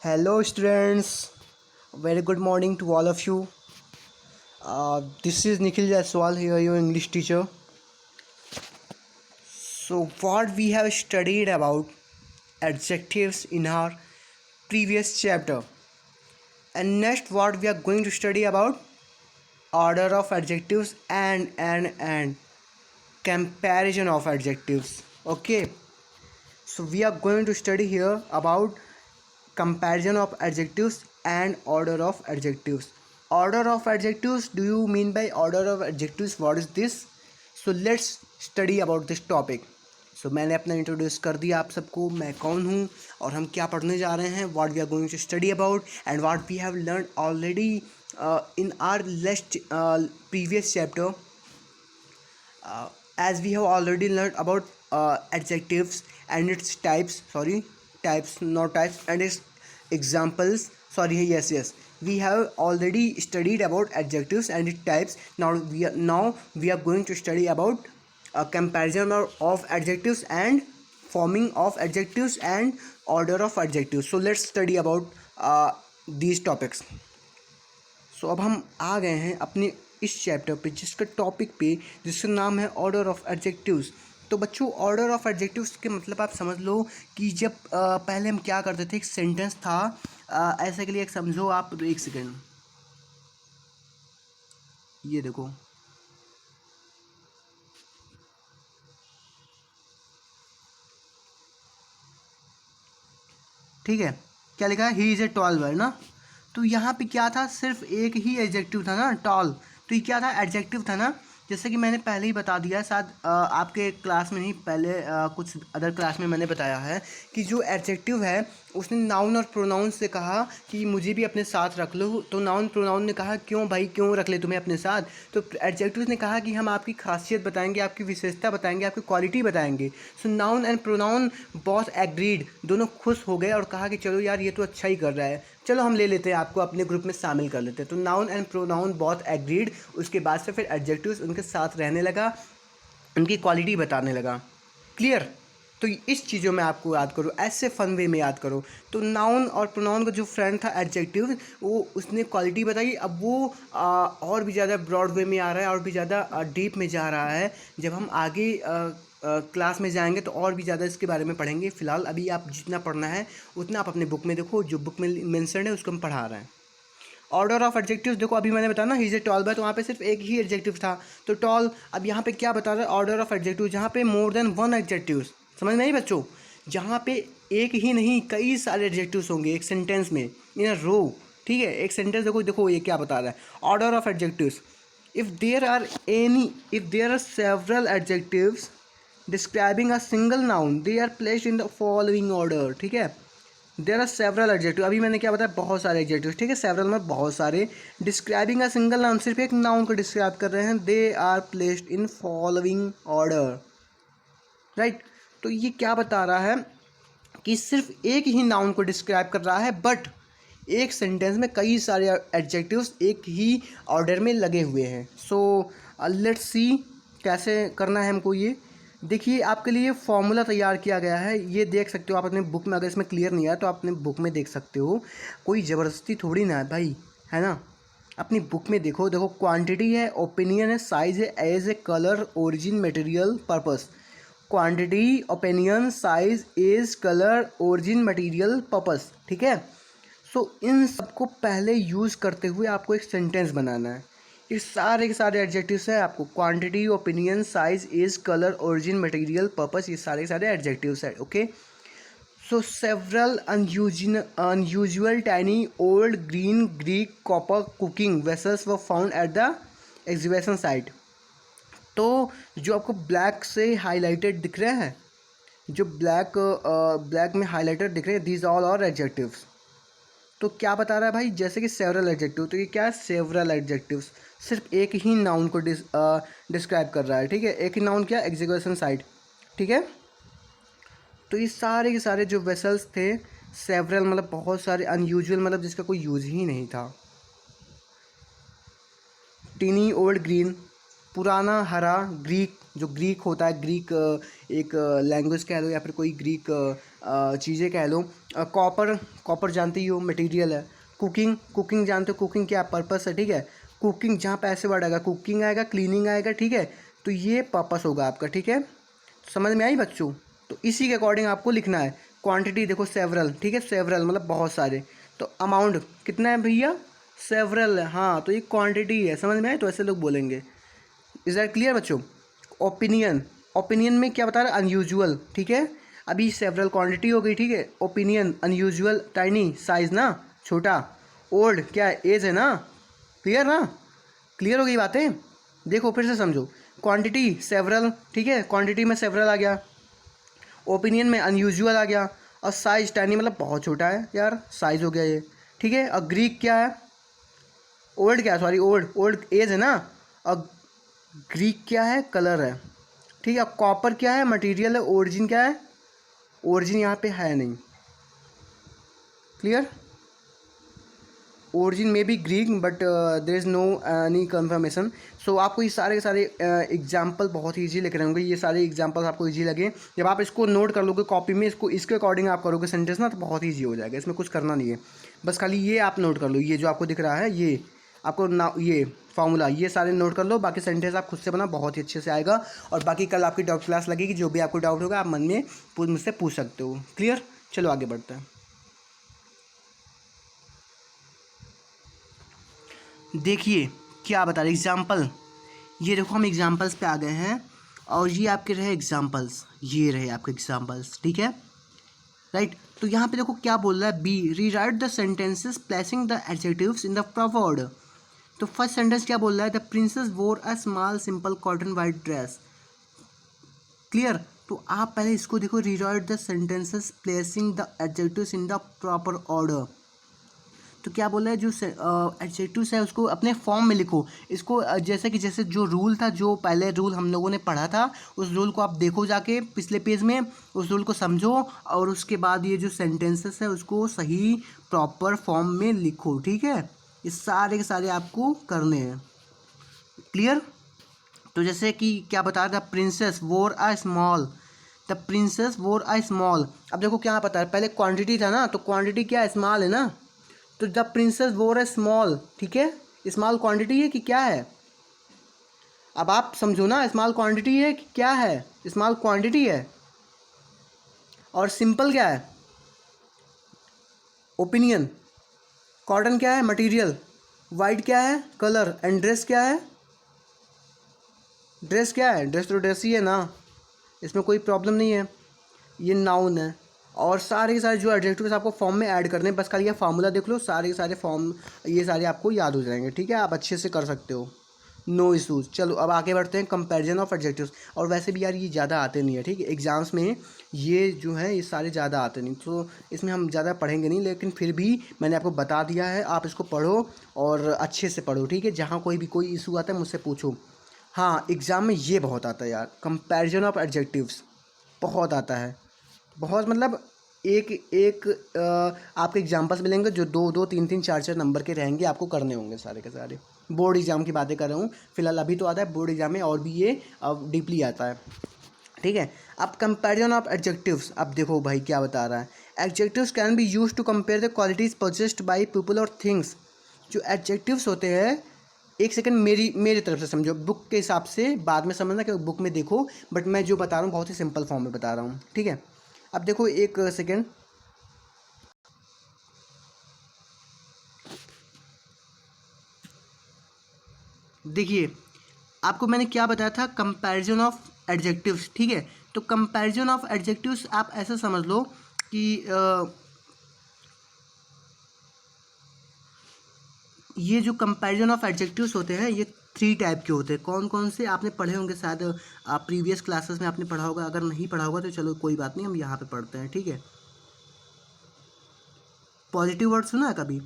Hello, students. Very good morning to all of you. This is Nikhil Jaiswal here, your English teacher. So, what we have studied about adjectives in our previous chapter, and next, what we are going to study about order of adjectives and comparison of adjectives. Okay, so we are going to study here about comparison of adjectives and order of adjectives. Order of adjectives, do you mean by order of adjectives? What is this? So let's study about this topic. So मैंने अपना introduce कर दिया आप सबको, मैं कौन हूँ और हम क्या पढ़ने जा रहे हैं, what we are going to study about and what we have learn already in our last previous chapter. As we have already learned about adjectives and its types, and its examples. Yes, we have already studied about adjectives and its types. Now we are going to study about comparison of adjectives and forming of adjectives and order of adjectives. So let's study about these topics. सो अब हम आ गए हैं अपने इस chapter पे जिसका topic पे जिसका नाम है ऑर्डर ऑफ एडजेक्टिव्स. तो बच्चों, ऑर्डर ऑफ एडजेक्टिव्स के मतलब आप समझ लो कि जब पहले हम क्या करते थे, एक सेंटेंस था ऐसे के लिए, एक समझो आप. तो एक सेकेंड, ये देखो, ठीक है, क्या लिखा है, he is a tall boy ना. तो यहाँ पे क्या था, सिर्फ एक ही एडजेक्टिव था ना, टॉल. तो ये क्या था, एडजेक्टिव था ना. जैसे कि मैंने पहले ही बता दिया, शायद आपके क्लास में नहीं, पहले कुछ अदर क्लास में मैंने बताया है कि जो एडजेक्टिव है उसने नाउन और प्रोनाउन से कहा कि मुझे भी अपने साथ रख लो. तो नाउन प्रोनाउन ने कहा क्यों भाई, क्यों रख ले तुम्हें अपने साथ. तो एडजेक्टिव ने कहा कि हम आपकी खासियत बताएंगे, आपकी विशेषता बताएंगे, आपकी क्वालिटी बताएंगे. So noun and pronoun both agreed, दोनों खुश हो गए और कहा कि चलो यार ये तो अच्छा ही कर रहा है, चलो हम ले लेते हैं, आपको अपने ग्रुप में शामिल कर लेते हैं. तो noun and pronoun both agreed. उसके बाद से फिर एडजेक्टिव्स उनके साथ रहने लगा, उनकी क्वालिटी बताने लगा. क्लियर. तो इस चीज़ों में आपको याद करो, ऐसे फन वे में याद करो. तो नाउन और प्रोनाउन का जो फ्रेंड था एडजेक्टिव, वो उसने क्वालिटी बताई. अब वो और भी ज़्यादा ब्रॉड वे में आ रहा है, और भी ज़्यादा डीप में जा रहा है. जब हम आगे क्लास में जाएंगे तो और भी ज़्यादा इसके बारे में पढ़ेंगे. फिलहाल अभी आप जितना पढ़ना है उतना आप अपने बुक में देखो, जो बुक में मेंशन है उसको हम पढ़ा रहे हैं. ऑर्डर ऑफ एडजेक्टिव्स देखो, अभी मैंने बताया ना he is a tall boy, तो वहाँ पे सिर्फ एक ही एडजेक्टिव था, तो टॉल. अब यहाँ पे क्या बता रहा है, ऑर्डर ऑफ एडजेक्टिव, जहाँ पे मोर देन वन एडजेक्टिव्स. समझ में आई बच्चों, जहाँ पे एक ही नहीं कई सारे एडजेक्टिव्स होंगे एक सेंटेंस में, इन अ रो. ठीक है, एक सेंटेंस देखो, देखो ये क्या बता रहा है, order of adjectives. If there are several adjectives describing a single noun, they are placed in the following order. ठीक है, देर आर सेवरल एडजेक्टिव, अभी मैंने क्या बताया, बहुत सारे एडजेक्टिव. ठीक है, सेवरल में बहुत सारे. डिस्क्राइबिंग अ सिंगल नाउन, सिर्फ एक नाउन को डिस्क्राइब कर रहे हैं. They are placed in following order. Right. तो ये क्या बता रहा है कि सिर्फ एक ही नाउन को डिस्क्राइब कर रहा है, बट एक सेंटेंस में कई सारे एडजेक्टिव्स एक ही ऑर्डर में लगे हुए हैं. सो लेट्स सी कैसे करना है हमको. ये देखिए, आपके लिए फॉर्मूला तैयार किया गया है, ये देख सकते हो आप अपने बुक में. अगर इसमें क्लियर नहीं आया तो आप अपने बुक में देख सकते हो, कोई ज़बरदस्ती थोड़ी ना है भाई, है ना. अपनी बुक में देखो. देखो, क्वांटिटी है, ओपिनियन है, साइज है, एज है, colour, origin, material, purpose. Quantity, opinion, size, age, colour, origin, material, purpose. ठीक है. सो इन सबको पहले यूज़ करते हुए आपको एक सेंटेंस बनाना है. ये सारे के सारे एडजेक्टिव्स हैं. आपको quantity, opinion, size, age, colour, origin, material, purpose, ये सारे के सारे एडजेक्टिव्स हैं. Okay. So several unusual tiny old green Greek copper cooking vessels were found at the exhibition site. तो जो आपको ब्लैक से हाईलाइटेड दिख रहे हैं, जो ब्लैक में हाईलाइटेड दिख रहे हैं, दीज ऑल आर एडजेक्टिव्स. तो क्या बता रहा है भाई, जैसे कि सेवरल एडजेक्टिव, तो ये क्या है, सेवरल एडजेक्टिव्स सिर्फ एक ही नाउन को डिस्क्राइब कर रहा है. ठीक है, एक ही नाउन, क्या, एग्जीक्यूशन साइट. ठीक है. तो ये सारे के सारे जो वेसल्स थे, सेवरल मतलब बहुत सारे, अनयूजुअल मतलब जिसका कोई यूज ही नहीं था, टीनी ओल्ड ग्रीन पुराना हरा, ग्रीक जो ग्रीक होता है, ग्रीक एक लैंग्वेज कह लो या फिर कोई ग्रीक चीज़ें कह लो। कॉपर, कॉपर जानते ही हो मटेरियल है। कुकिंग, कुकिंग जानते हो, कुकिंग क्या पर्पस है, ठीक है। कुकिंग जहाँ पे ऐसे वर्ड आएगा, कुकिंग आएगा, क्लीनिंग आएगा, ठीक है, तो ये पर्पस होगा आपका, ठीक है। समझ में आई बच्चों? तो इसी के अकॉर्डिंग आपको लिखना है। क्वांटिटी देखो सेवरल, ठीक है, सेवरल मतलब बहुत सारे। तो अमाउंट कितना है भैया, सेवरल है, हाँ, तो ये क्वांटिटी है। समझ में आए? तो ऐसे लोग बोलेंगे। इज दैट क्लियर बच्चों? ओपिनियन, ओपिनियन में क्या बता रहा है, अनयूजुअल, ठीक है। अभी सेवरल क्वांटिटी हो गई, ठीक है। ओपिनियन अनयूजुअल, टाइनी साइज ना, छोटा। ओल्ड क्या है, एज है ना। क्लियर ना? क्लियर हो गई बातें? देखो फिर से समझो। क्वांटिटी सेवरल, ठीक है, क्वांटिटी में सेवरल आ गया, ओपिनियन में अनयूजुअल आ गया, और साइज टाइनी मतलब बहुत छोटा है यार, साइज हो गया ये, ठीक है। और ग्रीक क्या है, ओल्ड क्या है, सॉरी ओल्ड, ओल्ड एज है ना। और ग्रीक क्या है, कलर है, ठीक है। कॉपर क्या है, मटेरियल है। ओरिजिन क्या है, ओरिजिन यहाँ पे है नहीं। क्लियर? ओरिजिन में भी Greek but there is no any confirmation. So आपको ये सारे के सारे एग्जाम्पल बहुत ईजी लिख रहे होंगे। ये सारे एग्जाम्पल्स आपको ईजी लगे, जब आप इसको नोट कर लोगे कॉपी में, इसको इसके अकॉर्डिंग आप करोगे सेंटेंस ना, तो बहुत ईजी हो जाएगा। इसमें कुछ करना नहीं है, बस खाली ये आप नोट कर लो। ये जो आपको दिख रहा है, ये आपको ना, ये फार्मूला, ये सारे नोट कर लो। बाकी सेंटेंस आप खुद से बना, बहुत ही अच्छे से आएगा। और बाकी कल आपकी डाउट क्लास लगेगी, जो भी आपको डाउट होगा आप मन में मुझसे पूछ सकते हो। क्लियर? चलो आगे बढ़ते हैं। देखिए क्या बता रहे एग्जाम्पल, ये देखो हम एग्जाम्पल्स पे आ गए हैं, और ये आपके रहे एग्जाम्पल्स, ये रहे आपके एग्जाम्पल्स, ठीक है, राइट। तो यहाँ पे देखो क्या बोल रहा है, बी री right the sentences placing the adjectives in the proper order. तो फर्स्ट सेंटेंस क्या बोल रहा है, द प्रिंसेस वोर a small simple cotton white dress. Clear? तो आप पहले इसको देखो, री right the sentences placing the adjectives in the proper order. तो क्या बोला है, जो एडजेक्टिव्स है उसको अपने फॉर्म में लिखो। इसको जैसे कि जैसे जो रूल था, जो पहले रूल हम लोगों ने पढ़ा था, उस रूल को आप देखो जाके पिछले पेज में, उस रूल को समझो, और उसके बाद ये जो सेंटेंसेस है उसको सही प्रॉपर फॉर्म में लिखो, ठीक है। ये सारे के सारे आपको करने हैं। क्लियर? तो जैसे कि क्या बता रहा था, प्रिंसेस वोर अ स्मॉल, द प्रिंसेस वोर अ स्मॉल। अब देखो क्या पता है, पहले क्वांटिटी था ना, तो क्वांटिटी क्या है, स्मॉल है ना। तो द प्रिंसेस वोर है स्मॉल, ठीक है, स्मॉल क्वांटिटी है कि क्या है। अब आप समझो ना, स्मॉल क्वांटिटी है कि क्या है, स्मॉल क्वांटिटी है। और सिंपल क्या है, ओपिनियन। कॉटन क्या है, मटेरियल। वाइट क्या है, कलर। एंड ड्रेस क्या है, ड्रेस क्या है, ड्रेस तो ड्रेस ही है ना, इसमें कोई प्रॉब्लम नहीं है। ये नाउन है। और सारे के सारे जो एडजेक्टिव्स आपको फॉर्म में ऐड करने हैं, बस खाली ये फार्मूला देख लो, सारे के सारे फॉर्म ये सारे आपको याद हो जाएंगे, ठीक है। आप अच्छे से कर सकते हो, नो इशूज़। चलो अब आगे बढ़ते हैं, कंपैरिजन ऑफ एडजेक्टिव्स। और वैसे भी यार ये ज़्यादा आते नहीं है, ठीक है, एग्जाम्स में ये जो है ये सारे ज़्यादा आते नहीं, तो इसमें हम ज़्यादा पढ़ेंगे नहीं, लेकिन फिर भी मैंने आपको बता दिया है, आप इसको पढ़ो और अच्छे से पढ़ो, ठीक है। जहाँ कोई इशू आता है मुझसे पूछो। हाँ, एग्ज़ाम में ये बहुत आता है यार, कंपैरिजन ऑफ एडजेक्टिव्स बहुत आता है, बहुत मतलब एक एक आपके एग्जाम्पल्स मिलेंगे जो दो दो तीन तीन चार चार नंबर के रहेंगे, आपको करने होंगे सारे के सारे। बोर्ड एग्जाम की बातें कर रहा हूँ फिलहाल, अभी तो आता है बोर्ड एग्जाम में, और भी ये अब डीपली आता है, ठीक है। अब कंपैरिजन ऑफ एडजेक्टिव्स, अब देखो भाई क्या बता रहा है, adjectives can be use to compare the qualities possessed by people और थिंग्स। जो एडजेक्टिव्स होते हैं, एक सेकंड मेरी तरफ से समझो, बुक के हिसाब से बाद में समझना कि बुक में देखो, बट मैं जो बता रहा हूँ बहुत ही सिंपल फॉर्म में बता रहा हूँ, ठीक है। अब देखो एक सेकेंड, देखिए आपको मैंने क्या बताया था, कंपैरिजन ऑफ एडजेक्टिव्स, ठीक है। तो कंपैरिजन ऑफ एडजेक्टिव्स आप ऐसा समझ लो कि ये जो कंपैरिजन ऑफ एडजेक्टिव्स होते हैं, ये 3 टाइप के होते हैं। कौन कौन से आपने पढ़े होंगे शायद, आप प्रीवियस क्लासेस में आपने पढ़ा होगा, अगर नहीं पढ़ा होगा तो चलो कोई बात नहीं, हम यहाँ पे पढ़ते हैं, ठीक है। पॉजिटिव वर्ड सुना है कभी,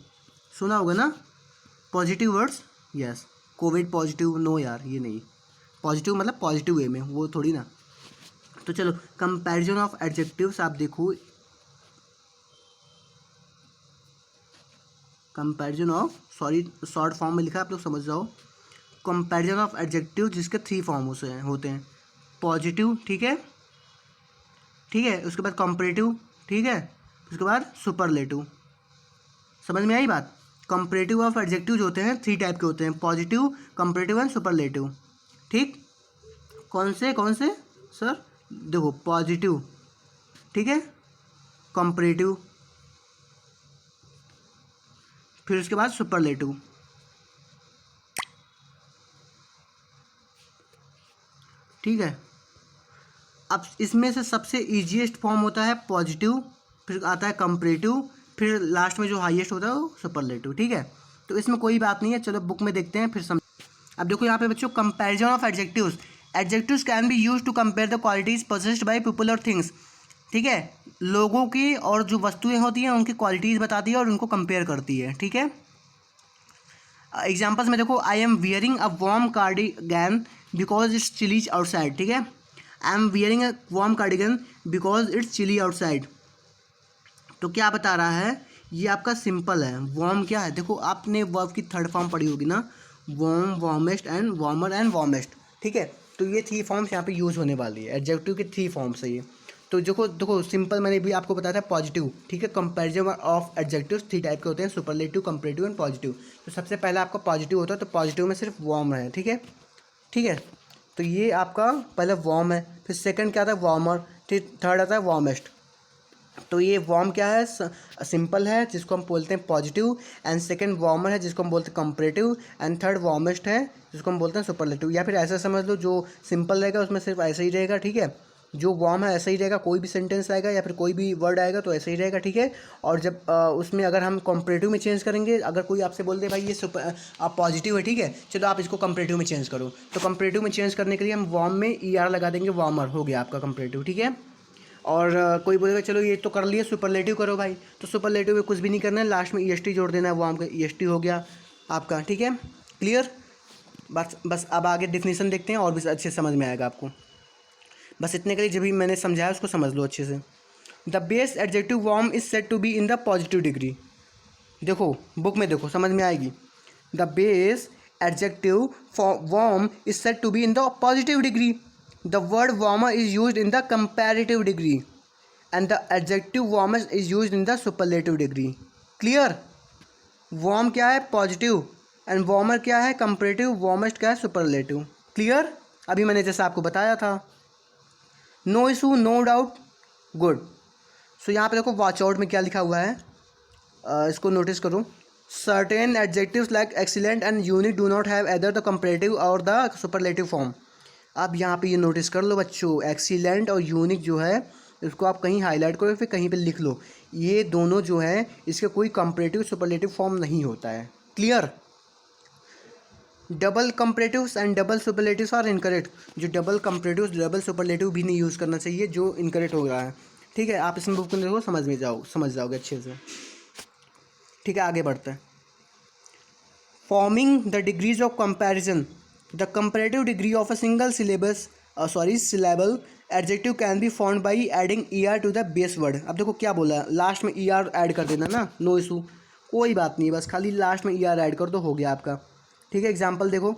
सुना होगा ना, positive words, yes. Covid positive, no यार ये नहीं, पॉजिटिव मतलब पॉजिटिव वे में, वो थोड़ी ना। तो चलो कंपैरिजन ऑफ एडजेक्टिव्स आप देखो, comparison of, sorry short form में लिखा है, आप लोग समझ जाओ। कंपैरिजन ऑफ एडजेक्टिव जिसके 3 फॉर्म होते हैं, पॉजिटिव, ठीक है, ठीक है, उसके बाद कंपैरेटिव, ठीक है, उसके बाद सुपरलेटिव। समझ में आई बात? कंपैरेटिव ऑफ एडजेक्टिव जो होते हैं 3 टाइप के होते हैं, पॉजिटिव, कंपैरेटिव एंड सुपरलेटिव। ठीक, कौन से सर? देखो पॉजिटिव, ठीक है, कंपैरेटिव, फिर उसके बाद सुपरलेटिव। ठीक है, अब इसमें से सबसे इजीएस्ट फॉर्म होता है पॉजिटिव, फिर आता है कंपैरेटिव, फिर लास्ट में जो हाईएस्ट होता है वो सुपरलेटिव। ठीक है, तो इसमें कोई बात नहीं है, चलो बुक में देखते हैं फिर समझ। अब देखो यहाँ पे बच्चों, comparison of adjectives. Adjectives can be use to compare the qualities possessed by people और थिंग्स। ठीक है, लोगों की और जो वस्तुएं होती हैं उनकी क्वालिटीज़ बताती है और उनको कंपेयर करती है। ठीक है, एग्जाम्पल्स में देखो, I am wearing a warm cardigan because it's chilly outside. ठीक है, I am wearing a warm cardigan because it's chilly outside. तो क्या बता रहा है, ये आपका सिंपल है। वार्म क्या है, देखो आपने वर्ब की थर्ड फॉर्म पढ़ी होगी ना, warm, warmest and warmer and warmest. ठीक है, तो ये 3 फॉर्म्स यहाँ पे यूज़ होने वाली है, एडजेक्टिव के 3 फॉर्म्स है ये। तो देखो देखो सिंपल मैंने भी आपको बताया था पॉजिटिव। ठीक है, कंपैरिजन ऑफ एडजेक्टिव्स 3 टाइप के होते हैं, सुपरलेटिव, कंपैरेटिव एंड पॉजिटिव। तो सबसे पहले आपका पॉजिटिव होता है, तो पॉजिटिव में सिर्फ वार्म है। ठीक है, ठीक है, तो ये आपका पहले वार्म है, फिर सेकंड क्या आता है वार्मर, फिर थर्ड आता है वार्मेस्ट। तो ये वार्म क्या है, सिंपल है जिसको हम बोलते हैं पॉजिटिव, एंड सेकंड वार्मर है जिसको हम बोलते हैं कंपैरेटिव, एंड थर्ड वार्मेस्ट है जिसको हम बोलते हैं सुपरलेटिव। या फिर ऐसा समझ लो, जो सिंपल रहेगा उसमें सिर्फ ऐसा ही रहेगा। ठीक है, जो वार्म है ऐसा ही रहेगा, कोई भी सेंटेंस आएगा या फिर कोई भी वर्ड आएगा तो ऐसा ही रहेगा। ठीक है, और जब उसमें अगर हम कंपैरेटिव में चेंज करेंगे, अगर कोई आपसे बोल दे भाई ये आप पॉजिटिव है, ठीक है, चलो आप इसको कंपैरेटिव में चेंज करो, तो कंपैरेटिव में चेंज करने के लिए हम वार्म में ER लगा देंगे, वार्मर हो गया आपका कंपैरेटिव। ठीक है, और कोई बोलेगा चलो ये तो कर लिए, सुपरलेटिव करो भाई, तो सुपरलेटिव में कुछ भी नहीं करना है, लास्ट में EST जोड़ देना है, वार्म का EST हो गया आपका। ठीक है, क्लियर? बस अब आगे डिफिनीसन देखते हैं और भी अच्छे से समझ में आएगा आपको। बस इतने के लिए जब भी मैंने समझाया उसको समझ लो अच्छे से। The base adjective warm is said to be in the positive degree. देखो बुक में देखो, समझ में आएगी। The base adjective warm is said to be in the positive degree. The word warmer is used in the comparative degree and the adjective warmest is used in the superlative degree. Clear? Warm क्या है, positive, and warmer क्या है, comparative, warmest क्या है, superlative. Clear? अभी मैंने जैसा आपको बताया था। No issue, no doubt, good. So यहाँ पे देखो वॉच आउट में क्या लिखा हुआ है, इसको नोटिस करो। Certain adjectives like excellent and unique do not have either the comparative और द सुपरलेटिव फॉर्म। अब यहाँ पे ये नोटिस कर लो बच्चों, एक्सीलेंट और यूनिक जो है इसको आप कहीं हाईलाइट करो, फिर कहीं पे लिख लो, ये दोनों जो है इसके कोई कंपैरेटिव सुपरलेटिव फॉर्म नहीं होता है। Clear? Double comparatives and double superlatives are incorrect. जो डबल कंपैरेटिव्स, डबल सुपरलेटिव भी नहीं यूज़ करना चाहिए, जो इनकरेक्ट हो रहा है। ठीक है, आप इसमें बुक में देखो, समझ जाओगे अच्छे से। ठीक है, आगे बढ़ते हैं। Forming the degrees of comparison. The comparative degree of a single syllable adjective can be found by adding ER to the base word. अब देखो क्या बोला, लास्ट में ER ऐड कर देना ना, नो इशू, कोई बात नहीं, बस खाली लास्ट में ER ऐड कर दो, हो गया आपका। ठीक है, एग्जाम्पल देखो,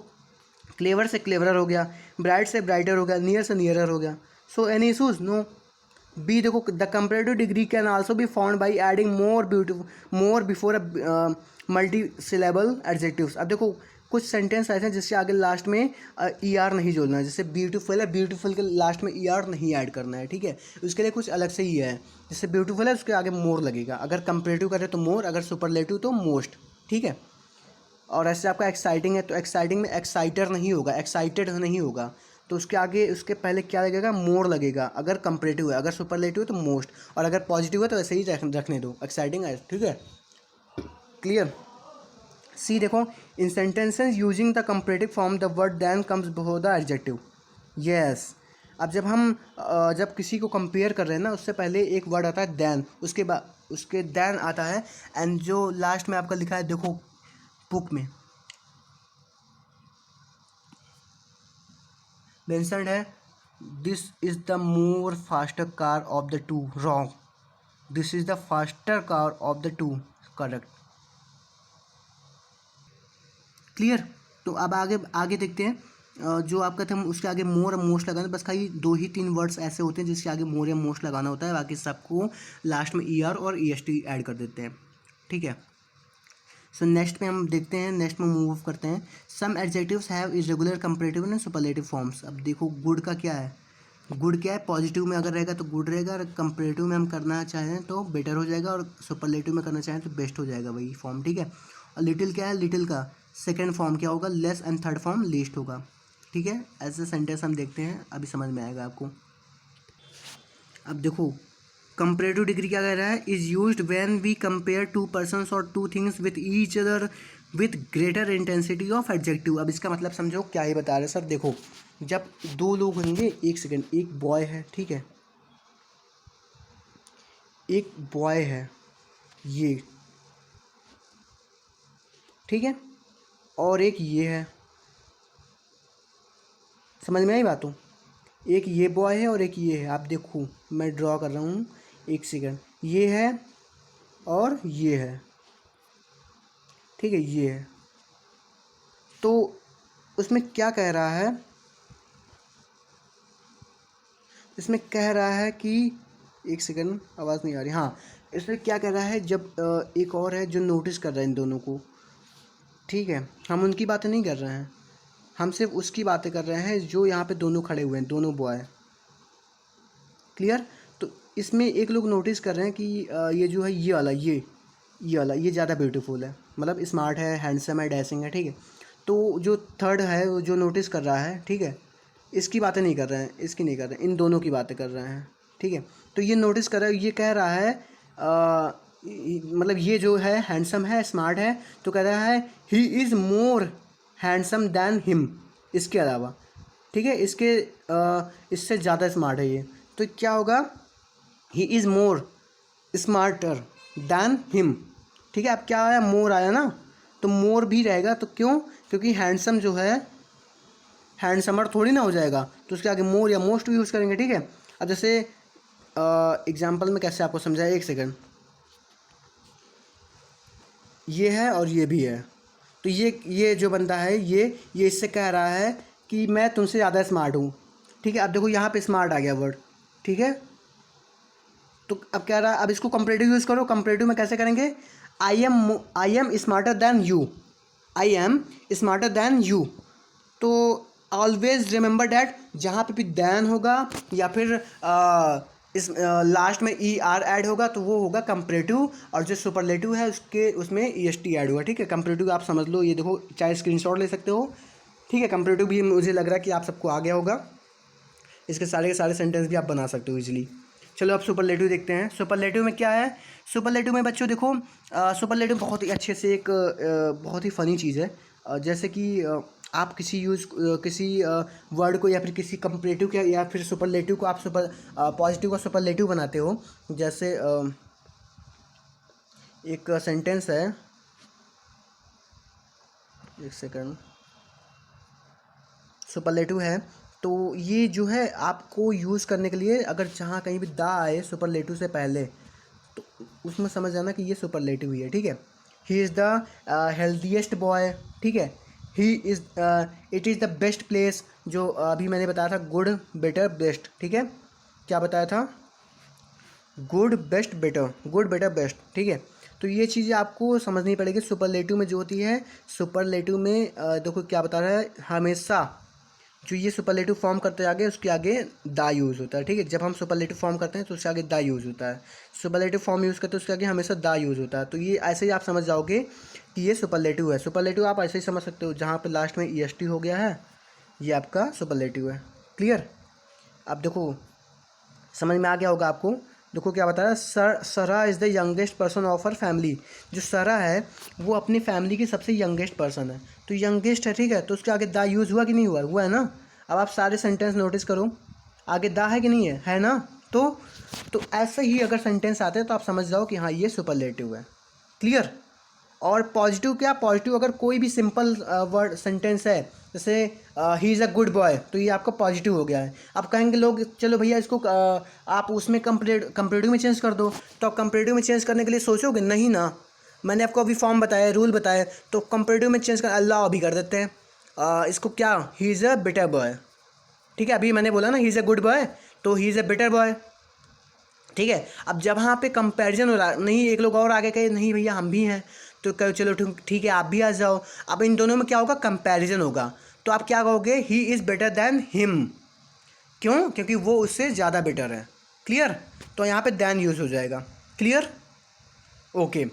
क्लेवर से क्लेवरर हो गया, ब्राइट से ब्राइटर हो गया, नियर से नियरर हो गया। So any issues? No. B देखो, the comparative degree can also be found by adding more before a multi syllable adjectives. अब देखो कुछ सेंटेंस ऐसे हैं जिससे आगे लास्ट में ER नहीं जोड़ना है, जैसे ब्यूटीफुल है, ब्यूटीफुल के लास्ट में ER नहीं ऐड करना है। ठीक है, उसके लिए कुछ अलग से ही है, जैसे ब्यूटीफुल है उसके आगे मोर लगेगा, अगर कंपैरेटिव करें तो मोर, अगर सुपरलेटिव तो मोस्ट। ठीक है, और ऐसे आपका एक्साइटिंग है तो एक्साइटिंग में एक्साइटर नहीं होगा, एक्साइटेड नहीं होगा, तो उसके आगे उसके पहले क्या लगेगा, मोर लगेगा, अगर कंपैरेटिव है, अगर सुपरलेटिव है तो मोस्ट, और अगर पॉजिटिव है तो ऐसे ही रखने दो, एक्साइटिंग है। ठीक है, क्लियर? सी देखो, in sentences using the comparative form the word than comes before the adjective. Yes, अब जब हम जब किसी को कंपेयर कर रहे हैं ना, उससे पहले एक वर्ड आता है दैन, उसके बाद उसके दैन आता है, एंड जो लास्ट में आपका लिखा है देखो बुक में मेंशन्ड है, this is the more faster car of the two. Wrong, this is the faster car of the two, correct. Clear? तो अब आगे आगे देखते हैं। जो आपका थे उसके आगे मोर और मोस्ट लगाना, बस खाली 2 ही 3 वर्ड्स ऐसे होते हैं जिसके आगे मोर या मोस्ट लगाना होता है, बाकी सबको लास्ट में ER और EST ऐड कर देते हैं, ठीक है। सो नेक्स्ट में हम देखते हैं, नेक्स्ट में मूव करते हैं। Some adjectives have irregular comparative and superlative forms. अब देखो गुड का क्या है, गुड क्या है, पॉजिटिव में अगर रहेगा तो गुड रहेगा, और कंपैरेटिव में हम करना चाहें तो बेटर हो जाएगा, और सुपरलेटिव में करना चाहें तो बेस्ट हो जाएगा वही फॉर्म, ठीक है। और लिटिल क्या है, लिटिल का सेकेंड फॉर्म क्या होगा, less, and third form least होगा, ठीक है। ऐसे सेंटेंस हम देखते हैं, अभी समझ में आएगा आपको। अब देखो कंपेरेटिव डिग्री क्या कह रहा है, is used when we compare two persons और two things with each other with greater intensity of adjective. अब इसका मतलब समझो क्या ही बता रहे हैं सर। देखो जब 2 लोग होंगे, एक सेकेंड, एक बॉय है, ठीक है, एक बॉय है ये, ठीक है, और एक ये है, समझ में आई बात हो, एक ये बॉय है और एक ये है। आप देखो मैं ड्रॉ कर रहा हूँ, एक सेकेंड, ये है और ये है, ठीक है, ये है। तो उसमें क्या कह रहा है, इसमें कह रहा है कि, एक सेकेंड आवाज़ नहीं आ रही, हाँ, इसमें क्या कह रहा है, जब एक और है जो नोटिस कर रहा है इन दोनों को, ठीक है, हम उनकी बातें नहीं कर रहे हैं, हम सिर्फ उसकी बातें कर रहे हैं जो यहाँ पे दोनों खड़े हुए हैं, दोनों बॉय, क्लियर। तो इसमें एक लोग नोटिस कर रहे हैं कि ये जो है, ये वाला, ये वाला ये ज़्यादा ब्यूटीफुल है, मतलब स्मार्ट है, हैंडसम है, डैशिंग है, ठीक है। तो जो थर्ड है वो जो नोटिस कर रहा है, ठीक है, इसकी बातें नहीं कर रहे हैं, इसकी नहीं कर रहे हैं, इन दोनों की बातें कर रहे हैं, ठीक है। तो ये नोटिस कर रहा है, ये कह रहा है मतलब ये जो है हैंडसम है, स्मार्ट है, तो कह रहा है he is more handsome than him, इसके अलावा, ठीक है, इससे ज़्यादा स्मार्ट है ये। तो क्या होगा, he is more smarter than him, ठीक है। अब क्या आया, मोर आया ना, तो मोर भी रहेगा, तो क्यों, क्योंकि हैंडसम जो है हैंडसमर थोड़ी ना हो जाएगा, तो उसके आगे मोर या मोस्ट भी यूज़ करेंगे, ठीक है। अब जैसे एग्जांपल में कैसे आपको समझाया, एक सेकंड, ये है और ये भी है, तो ये जो बंदा है ये इससे कह रहा है कि मैं तुमसे ज़्यादा स्मार्ट हूँ, ठीक है। अब देखो यहाँ पे स्मार्ट आ गया वर्ड, ठीक है। तो अब क्या रहा, अब इसको कंपैरेटिव यूज़ करो, कंपैरेटिव में कैसे करेंगे, I am smarter than you, I am smarter than you. तो ऑलवेज रिमेंबर डैट, जहाँ पे भी दैन होगा या फिर इस लास्ट में ER ऐड होगा तो वो होगा कंपैरेटिव, और जो सुपरलेटिव है उसमें EST ऐड होगा, ठीक है। कंपैरेटिव आप समझ लो, ये देखो, चाहे स्क्रीनशॉट ले सकते हो, ठीक है। कंपैरेटिव भी मुझे लग रहा है कि आप सबको आ गया होगा, इसके सारे के सारे सेंटेंस भी आप बना सकते हो इजीली। चलो अब सुपरलेटिव देखते हैं। सुपरलेटिव में क्या है, सुपरलेटिव में बच्चों देखो, सुपरलेटिव बहुत ही अच्छे से एक बहुत ही फ़नी चीज़ है। जैसे कि आप किसी वर्ड को या फिर किसी कंपैरेटिव के या फिर सुपरलेटिव को आप पॉजिटिव का सुपरलेटिव बनाते हो। जैसे एक सेंटेंस है, एक सेकंड, सुपरलेटिव है, तो ये जो है आपको यूज़ करने के लिए, अगर जहाँ कहीं भी दा आए सुपरलेटिव से पहले, तो उसमें समझ जाना कि ये सुपरलेटिव ही है, ठीक है। He is the healthiest boy, ठीक है। He is it is the best place, जो अभी मैंने बताया था, गुड बेटर बेस्ट, ठीक है। क्या बताया था, good best better, good better best, ठीक है। तो ये चीज़ें आपको समझनी पड़ेगी। सुपरलेटिव में जो होती है, सुपरलेटिव में देखो क्या बता रहा है, हमेशा जो ये सुपरलेटिव फॉर्म करते आगे, उसके आगे दा यूज़ होता है, ठीक है। जब हम सुपरलेटिव फॉर्म करते हैं तो उसके आगे दा यूज़ होता है, सुपरलेटिव फॉर्म यूज़ करते हैं उसके आगे हमेशा दा यूज़ होता है। तो ये ऐसे ही आप समझ जाओगे कि ये सुपरलेटिव है। सुपरलेटिव आप ऐसे ही समझ सकते हो, जहाँ पे लास्ट में EST हो गया है, ये आपका सुपरलेटिव है, क्लियर। अब देखो समझ में आ गया होगा आपको। देखो क्या बता रहा है, सरा is the youngest person of her family. जो सरा है वो अपनी फैमिली की सबसे यंगेस्ट पर्सन है, तो यंगेस्ट है, ठीक है, तो उसके आगे दा यूज़ हुआ कि नहीं हुआ, हुआ है ना। अब आप सारे सेंटेंस नोटिस करो, आगे दा है कि नहीं है ना। तो ऐसे ही अगर सेंटेंस आते हैं तो आप समझ जाओ कि हाँ ये सुपरलेटिव है, क्लियर। और पॉजिटिव क्या, पॉजिटिव अगर कोई भी सिंपल वर्ड सेंटेंस है, जैसे ही इज़ अ गुड बॉय, तो ये आपका पॉजिटिव हो गया है। अब कहेंगे लोग चलो भैया इसको आप उसमें कंपैरेटिव में चेंज कर दो, तो आप कंपैरेटिव में चेंज करने के लिए सोचोगे नहीं ना। मैंने आपको अभी फॉर्म बताया, रूल बताया, तो कंपैरेटिव में चेंज कर अल्लाह अभी कर देते हैं, इसको क्या, he is a better boy, ठीक है। अभी मैंने बोला ना he is a good boy, तो he is a better boy, ठीक है। अब जब यहाँ पे कंपैरिजन हो रहा, नहीं एक लोग और आगे कहे नहीं भैया हम भी हैं, तो कहो चलो ठीक है आप भी आ जाओ। अब इन दोनों में क्या होगा, कंपैरिजन होगा, तो आप क्या कहोगे, he is better than him. क्यों, क्योंकि वो उससे ज़्यादा बेटर है। क्लियर, तो यहाँ पे देन यूज़ हो जाएगा। Clear, okay.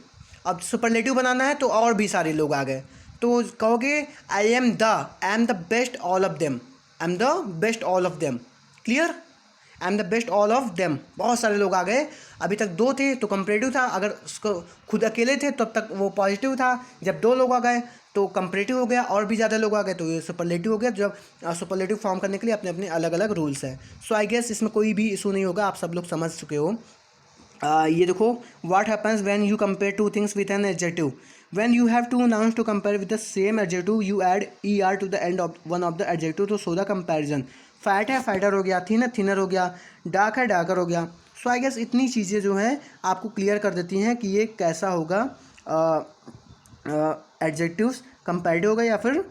अब सुपरलेटिव बनाना है तो और भी सारे लोग आ गए, तो कहोगे I am the best all of them, I am the best all of them. Clear, I am the best all of them, बहुत सारे लोग आ गए। अभी तक दो थे तो कंपैरेटिव था, अगर उसको खुद अकेले थे तब तक वो पॉजिटिव था, जब दो लोग आ गए तो कंपैरेटिव हो गया, और भी ज़्यादा लोग आ गए तो ये सुपरलेटिव हो गया। जब सुपरलेटिव फॉर्म करने के लिए अपने अपने अलग अलग रूल्स हैं। सो आई गेस इसमें कोई भी इशू नहीं होगा, आप सब लोग समझ चुके हो। ये देखो, what happens when you compare two things with an adjective, when you have two nouns to compare with the same adjective you add E R to the end of one of the adjective to show the comparison. Fat है fatter हो गया, thin है thinner हो गया, dark है darker हो गया। सो I guess इतनी चीज़ें जो हैं आपको क्लियर कर देती हैं कि ये कैसा होगा, एडजेक्टिव्स कंपैरेटिव होगा या फिर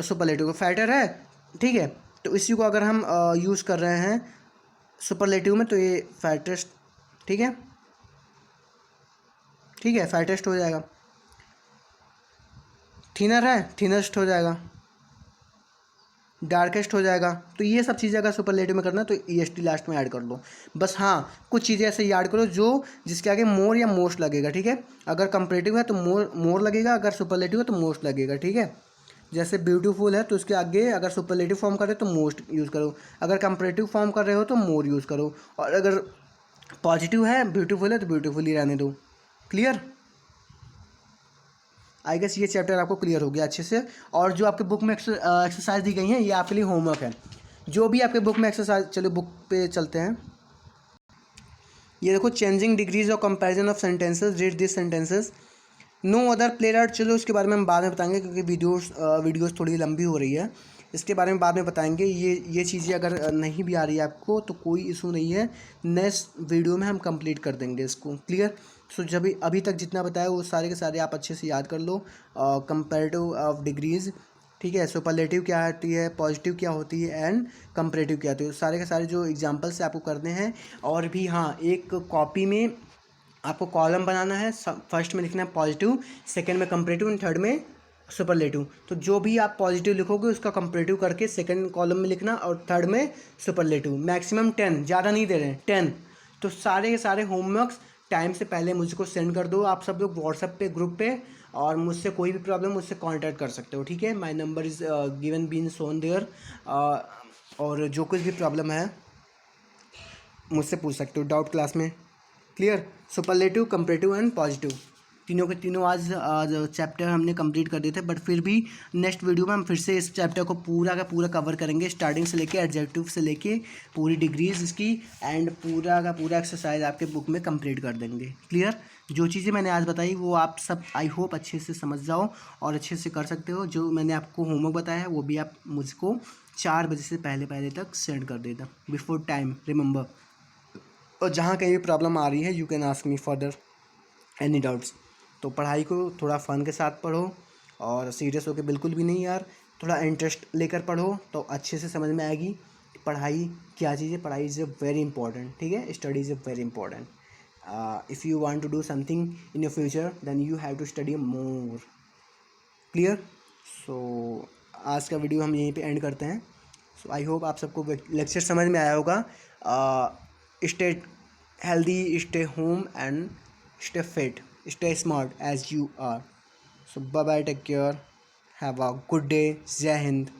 सुपरलेटिव। फैटर है, ठीक है, तो इसी को अगर हम यूज़ कर रहे हैं सुपरलेटिव में तो ये फैटेस्ट, ठीक है, ठीक है, फैटेस्ट हो जाएगा। थिनर है, थिनेस्ट हो जाएगा, डार्केस्ट हो जाएगा। तो ये सब चीज़ें अगर सुपरलेटिव में करना है तो ई एस टी लास्ट में ऐड कर लो बस। हाँ, कुछ चीज़ें ऐसे याद करो जो जिसके आगे मोर या मोस्ट लगेगा, ठीक है। अगर कंपैरेटिव है तो मोर लगेगा, अगर सुपरलेटिव है तो मोस्ट लगेगा, ठीक है। जैसे ब्यूटीफुल है तो उसके आगे अगर सुपरलेटिव फॉर्म कर रहे हो तो मोस्ट यूज़ करो, अगर कंपैरेटिव फॉर्म कर रहे हो तो मोर यूज़ करो, और अगर पॉजिटिव है ब्यूटीफुल है तो ब्यूटीफुल ही रहने दो। क्लियर, आई गेस ये चैप्टर आपको क्लियर हो गया अच्छे से। और जो आपके बुक में एक्सरसाइज दी गई हैं ये आपके लिए होमवर्क है, जो भी आपके बुक में एक्सरसाइज, चलो बुक पे चलते हैं। ये देखो, changing degrees of comparison of sentences, read this sentences. No other player are, चलो इसके बारे में हम बाद में बताएंगे क्योंकि वीडियोस थोड़ी लंबी हो रही है, इसके बारे में बाद में बताएंगे। ये चीज़ें अगर नहीं भी आ रही है आपको तो कोई इशू नहीं है, नेक्स्ट वीडियो में हम कंप्लीट कर देंगे इसको। क्लियर, सो जब अभी तक जितना बताया वो सारे के सारे आप अच्छे से याद कर लो। कंपैरेटिव ऑफ डिग्रीज, ठीक है, सुपरलेटिव क्या होती है, पॉजिटिव क्या होती है, एंड कंपैरेटिव क्या होती है, सारे के सारे जो एग्जांपल्स आपको करने हैं। और भी हाँ, एक कॉपी में आपको कॉलम बनाना है, फर्स्ट में लिखना है पॉजिटिव, सेकंड में कंपैरेटिव एंड थर्ड में सुपरलेटिव। तो जो भी आप पॉजिटिव लिखोगे उसका कंपैरेटिव करके सेकंड कॉलम में लिखना और थर्ड में सुपरलेटिव। मैक्सिमम 10, ज़्यादा नहीं दे रहे हैं, 10। तो सारे के सारे होमवर्क्स टाइम से पहले मुझको सेंड कर दो आप सब लोग व्हाट्सएप पे, ग्रुप पे, और मुझसे कोई भी प्रॉब्लम मुझसे कांटेक्ट कर सकते हो, ठीक है। My number is given been shown there, और जो कुछ भी प्रॉब्लम है मुझसे पूछ सकते हो डाउट क्लास में। Clear, superlative, comparative and positive, तीनों के तीनों आज चैप्टर हमने कंप्लीट कर दिए थे, बट फिर भी नेक्स्ट वीडियो में हम फिर से इस चैप्टर को पूरा का पूरा कवर करेंगे, स्टार्टिंग से लेके एडजेक्टिव से लेके पूरी डिग्रीज इसकी, एंड पूरा का पूरा एक्सरसाइज आपके बुक में कंप्लीट कर देंगे। क्लियर, जो चीज़ें मैंने आज बताई वो आप सब आई होप अच्छे से समझ जाओ और अच्छे से कर सकते हो। जो मैंने आपको होमवर्क बताया है वो भी आप मुझको 4 बजे से पहले तक सेंड कर देना, बिफोर टाइम, रिमेंबर। और जहाँ कहीं भी प्रॉब्लम आ रही है you can ask me further any doubts. तो पढ़ाई को थोड़ा फ़न के साथ पढ़ो और सीरियस होकर बिल्कुल भी नहीं यार, थोड़ा इंटरेस्ट लेकर पढ़ो तो अच्छे से समझ में आएगी पढ़ाई क्या चीज़ है। पढ़ाई इज़ वेरी इंपॉर्टेंट, ठीक है, study is very important. If you want to do something in your future then you have to study more. Clear, so आज का वीडियो हम यहीं पे एंड करते हैं। सो आई होप आप सबको लेक्चर समझ में आया होगा। Stay healthy, stay home and stay fit, stay smart as you are. So bye bye, take care, have a good day, Jai Hind.